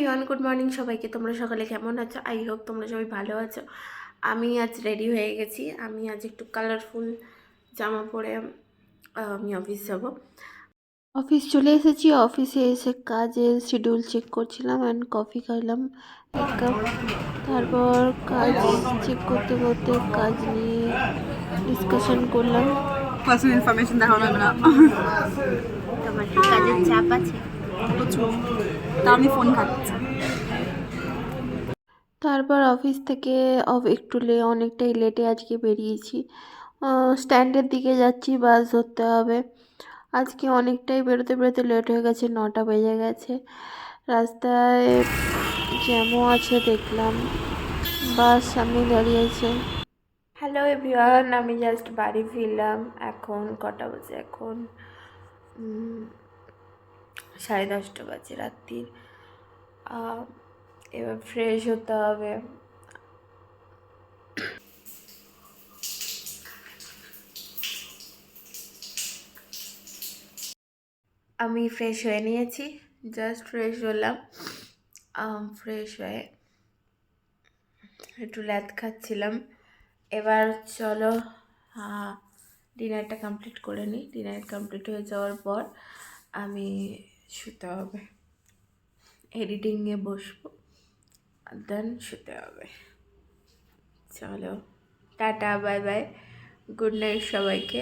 Everyone, good morning সবাইকে। তোমরা সকালে কেমন আছো? আই হোপ তোমরা সবাই ভালো আছো। আমি আজ রেডি হয়ে গেছি। আমি আজ একটু কালারফুল জামা পরে আমি অফিস যাব। অফিস চলে এসেছি। অফিসে এসে কাজের শিডিউল চেক করছিলাম অ্যান্ড কফি খাইলাম এক কাপ। তারপর কাজ চেক করতে করতে কাজ নিয়ে ডিসকাশন করলাম। পার্সোনাল ইনফরমেশন দেখানো হবে না। তোমার কি কাজের চাপ আছে? প্রচুর। তা আমি ফোন ঘাটছি। তারপর অফিস থেকে অনেকটাই লেটে আজকে বেরিয়েছি। স্ট্যান্ডের দিকে যাচ্ছি, বাস ধরতে হবে। আজকে অনেকটাই বেরোতে বেরোতে লেট হয়ে গেছে, 9টা বেজে গেছে। রাস্তায় জ্যামও আছে দেখলাম, বাস সামনে দাঁড়িয়েছে। হ্যালো এভরিওয়ান, আমি জাস্ট বাড়ি ফিরলাম। এখন কটা বাজে? এখন 10:30 বাজে রাত্রির। এবার ফ্রেশ হতে হবে। আমি ফ্রেশ হয়ে নিয়েছি, জাস্ট ফ্রেশ হলাম। ফ্রেশ হয়ে একটু ল্যাদ খাচ্ছিলাম। এবার চলো ডিনারটা কমপ্লিট করে নিই। ডিনার কমপ্লিট হয়ে যাওয়ার পর আমি শুতে হবে, এডিটিংয়ে বসবো, দেন শুতে হবে। চলো tata, bye bye, good night সবাইকে।